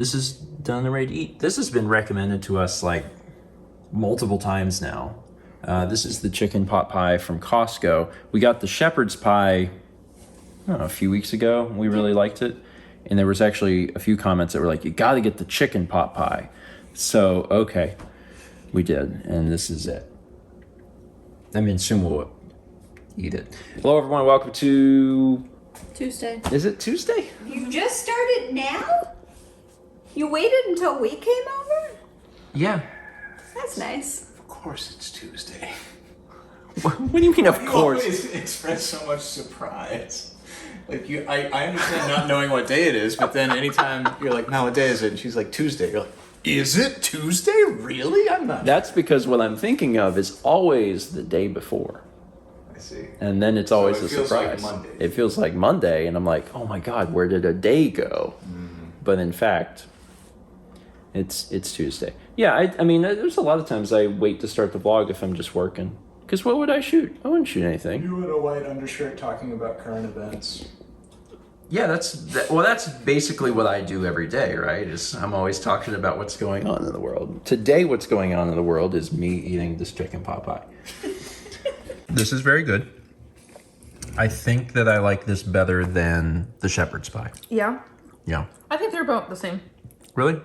This is done and ready to eat. This has been recommended to us like multiple times now. This is the chicken pot pie from Costco. We got the shepherd's pie, I don't know, a few weeks ago. We really liked it. And there was actually a few comments that were like, you got to get the chicken pot pie. So, okay, we did. And this is it. I mean, soon we'll eat it. Hello, everyone. Welcome to... Tuesday. Is it Tuesday? You just started now? You waited until we came over? Yeah. That's nice. Of course it's Tuesday. What do you mean, of course? You always express so much surprise. Like, I understand not knowing what day it is, but then anytime you're like, now what day is it? And she's like, Tuesday. You're like, is it Tuesday? Really? I'm not. That's because what I'm thinking of is always the day before. I see. And then it's always So a it feels surprise. like Monday. It feels like Monday, and I'm like, oh my God, where did a day go? But in fact, it's Tuesday. Yeah, I mean, there's a lot of times I wait to start the vlog if I'm just working. Because what would I shoot? I wouldn't shoot anything. You in a white undershirt talking about current events. Yeah, that's basically what I do every day, right? Is I'm always talking about what's going on in the world. Today, what's going on in the world is me eating this chicken pot pie. This is very good. I think that I like this better than the shepherd's pie. Yeah. Yeah. I think they're about the same. Really?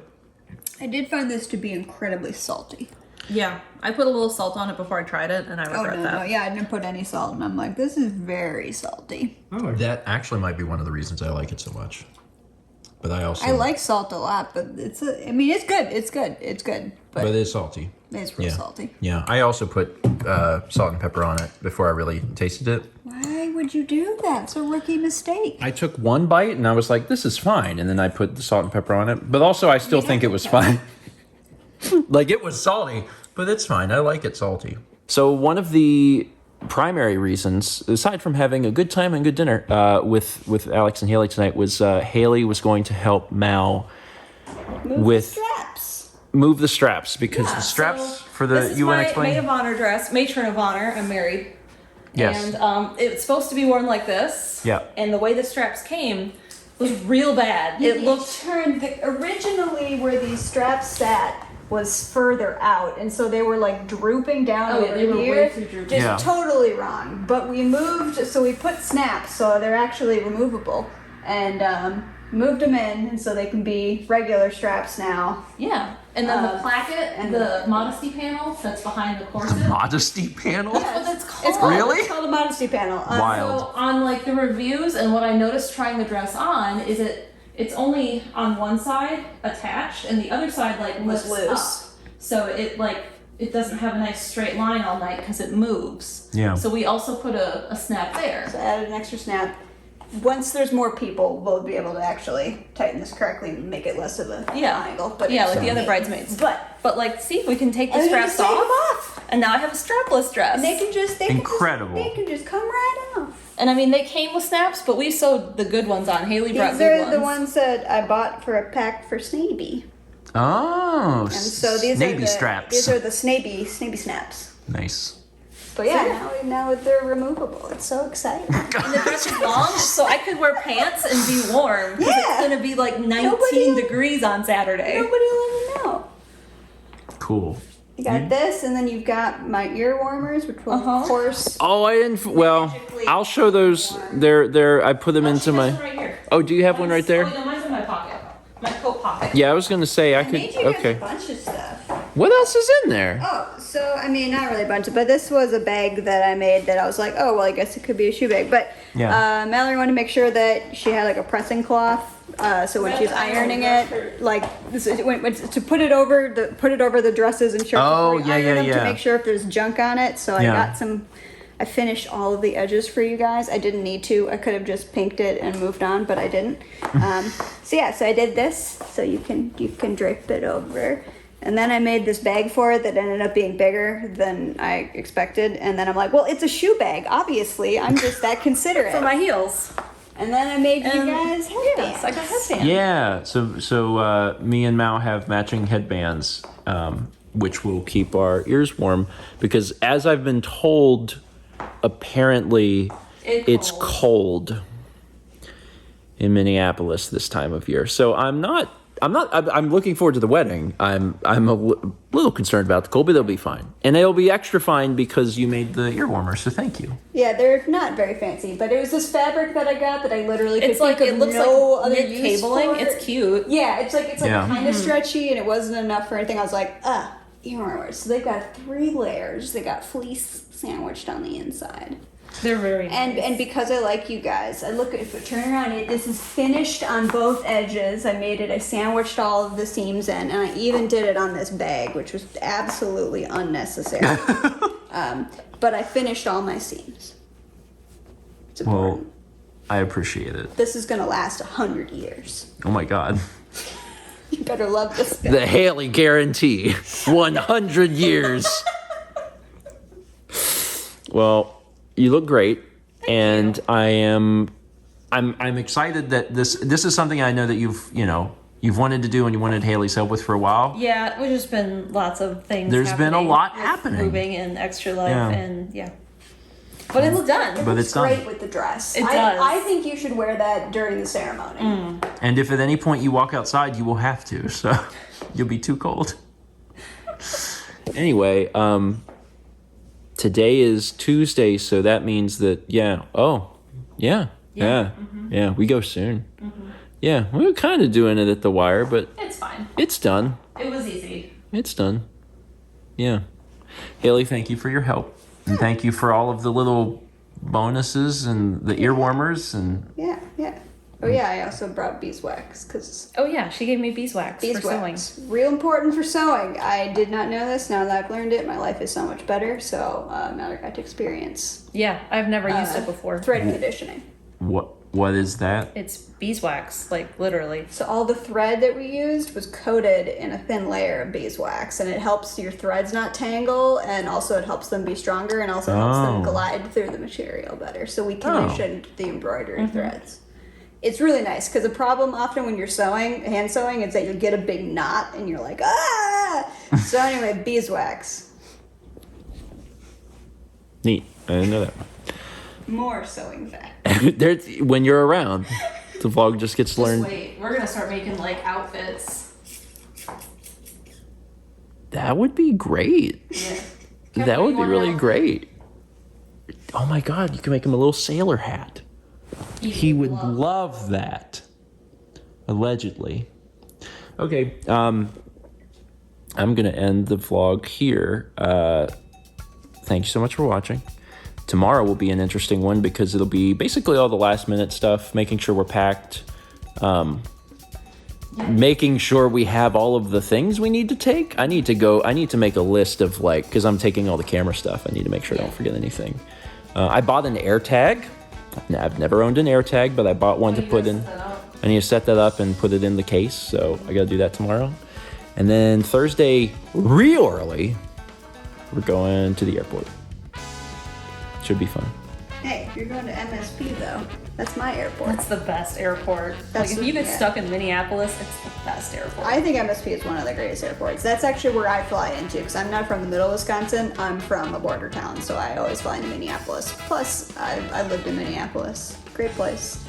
I did find this to be incredibly salty. Yeah. I put a little salt on it before I tried it, and I regret that. No, yeah, I didn't put any salt, and I'm like, this is very salty. Oh, that actually might be one of the reasons I like it so much. But I also... I like salt a lot, but it's good. It's good. But it's salty. It's real salty. Yeah, I also put salt and pepper on it before I really tasted it. Why would you do that? It's a rookie mistake. I took one bite and I was like, this is fine. And then I put the salt and pepper on it. But also I still think it was fine. Like, it was salty, but it's fine. I like it salty. So one of the primary reasons, aside from having a good time and good dinner with Alex and Hayley tonight, was Hayley was going to help Mal with... Move the straps, because the straps for the... This is my maid of honor dress, matron of honor. I'm married. Yes. And it's supposed to be worn like this. Yeah. And the way the straps came was real bad. It looked... Originally where these straps sat was further out, and so they were like drooping down over they were here. way too droopy. Just totally wrong. But we moved, so we put snaps, so they're actually removable, and moved them in, and so they can be regular straps now. Yeah. And then the placket and the modesty panel that's behind the corset. Modesty panel? That's what it's called. It's called, Really? It's called a modesty panel. Wild. So on like the reviews, and what I noticed trying the dress on is it's only on one side attached, and the other side like lifts up. So it doesn't have a nice straight line all night because it moves. Yeah. So we also put a snap there. So added an extra snap. Once there's more people, we'll be able to actually tighten this correctly and make it less of a angle. But Yeah, like the other bridesmaids. But like, see, we can take the we can straps just take them off, and now I have a strapless dress. and they can just Incredible. They can just come right off. And I mean, they came with snaps, but we sewed the good ones on. Hayley brought These good are ones. the ones that I bought for a pack for Snaby. Oh, And so these Snaby are the straps. These are the Snaby snaps. Nice. But now they're removable. It's so exciting. And the dress is long, so I could wear pants and be warm. 'Cause Yeah. It's gonna be like 19 Nobody- degrees on Saturday. Nobody will ever know. Cool. You got this, and then you've got my ear warmers, which will of course. Oh, I didn't... Well, I'll show those. They're I put them into She has my... one right here. Oh, do you have one right there? Oh, no, mine's in my pocket. My coat pocket. Yeah, I was going to say I I made could... you guys Okay. a bunch of stuff. What else is in there? Oh, so I mean, not really a bunch of, but this was a bag that I made that I was like, oh well, I guess it could be a shoe bag. But Mallory wanted to make sure that she had like a pressing cloth, so when she's ironing it, like to put it over the dresses and shirts. Oh, before you yeah, iron them yeah. To make sure if there's junk on it. So I Yeah. got some. I finished all of the edges for you guys. I didn't need to. I could have just pinked it and moved on, but I didn't. So I did this so you can drape it over. And then I made this bag for it that ended up being bigger than I expected. And then I'm like, well, it's a shoe bag. Obviously, I'm just that considerate. For my heels. And then I made you guys headbands. Yes, I got headbands. Yeah, so me and Mao have matching headbands, which will keep our ears warm, because as I've been told, apparently it's cold in Minneapolis this time of year. So I'm not I'm looking forward to the wedding. I'm little concerned about the cold, but they'll be fine. And they'll be extra fine because you made the ear warmers, so thank you. Yeah, they're not very fancy, but it was this fabric that I got that I literally could It's like think of it looks no like other knit use cabling. for. It's cute. Yeah, it's like Yeah. kind of stretchy, and it wasn't enough for anything. I was like, ear warmers. So they've got 3 layers. They got fleece sandwiched on the inside. They're very nice. And because I like you guys, I look at turn around. This is finished on both edges. I made it. I sandwiched all of the seams in, and I even did it on this bag, which was absolutely unnecessary. But I finished all my seams. It's important. Well, I appreciate it. This is gonna last 100 years. Oh my God. You better love this guy. The Hayley guarantee. 100 years. Well, you look great, and I'm excited that this is something I know that you've wanted to do and you wanted Hayley's help with for a while. Yeah, there's just been lots of things. There's been a lot with happening. Moving and extra life, Yeah. and yeah. But it's done. But It's it's done. great with the dress. It does. I think you should wear that during the ceremony. And if at any point you walk outside, you will have to, so you'll be too cold. Anyway, today is Tuesday, so that means that, yeah, we go soon. Yeah, we were kind of doing it at the wire, but It's fine. it's done. It was easy. It's done. Yeah. Hayley, thank you for your help. And thank you for all of the little bonuses and the ear warmers and Yeah. Oh yeah, I also brought beeswax because Oh yeah, she gave me beeswax for sewing. beeswax real important for sewing. I did not know this. Now that I've learned it, my life is so much better. So now I got to experience Yeah, I've never used it before. thread conditioning. what is that? It's beeswax, like literally. So all the thread that we used was coated in a thin layer of beeswax, and it helps your threads not tangle, and also it helps them be stronger, and also helps them glide through the material better. So we conditioned the embroidery threads. It's really nice because the problem often when you're sewing, hand sewing, is that you'll get a big knot and you're like, ah! So anyway, beeswax. Neat. I didn't know that. More sewing fact. When you're around, the vlog just gets learned. Wait, we're gonna start making like outfits. That would be great. Yeah. That would be really great. Oh my God, you can make him a little sailor hat. He would love that. Allegedly. Okay, I'm gonna end the vlog here. Thank you so much for watching. Tomorrow will be an interesting one because it'll be basically all the last minute stuff, making sure we're packed, making sure we have all of the things we need to take. I need to make a list of because I'm taking all the camera stuff. I need to make sure I don't forget anything. I bought an air tag. I've never owned an air tag, but I bought one to put in. I need to set that up and put it in the case, so I gotta do that tomorrow. And then Thursday, real early, we're going to the airport. Should be fun. Hey, you're going to MSP though. That's my airport. That's the best airport. That's Like if you get yeah. stuck in Minneapolis, it's the best airport. I think MSP is one of the greatest airports. That's actually where I fly into because I'm not from the middle of Wisconsin. I'm from a border town, so I always fly into Minneapolis. Plus, I lived in Minneapolis. Great place.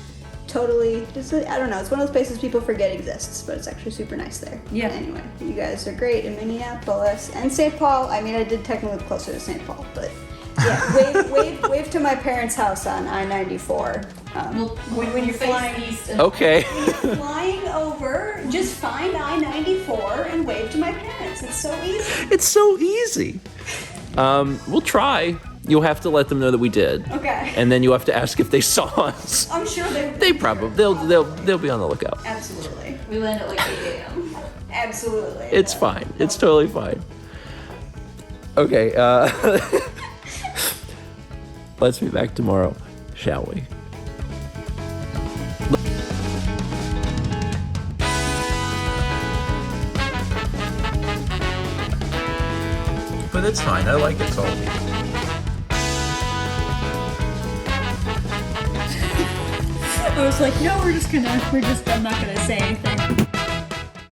Totally, I don't know. It's one of those places people forget exists, but it's actually super nice there. Yeah. Anyway, you guys are great in Minneapolis and St. Paul. I mean, I did technically live closer to St. Paul, but yeah, wave to my parents' house on I-94. When you're flying east and Okay. flying over, just find I-94 and wave to my parents. It's so easy. It's so easy. We'll try. You'll have to let them know that we did. Okay. And then you have to ask if they saw us. I'm sure They probably they'll be on the lookout. Absolutely. we land at like 8 a.m. Absolutely. It's fine. It's totally fine. Okay, let's be back tomorrow, shall we? But it's fine. I like it salty. I was like, no, I'm not gonna say anything.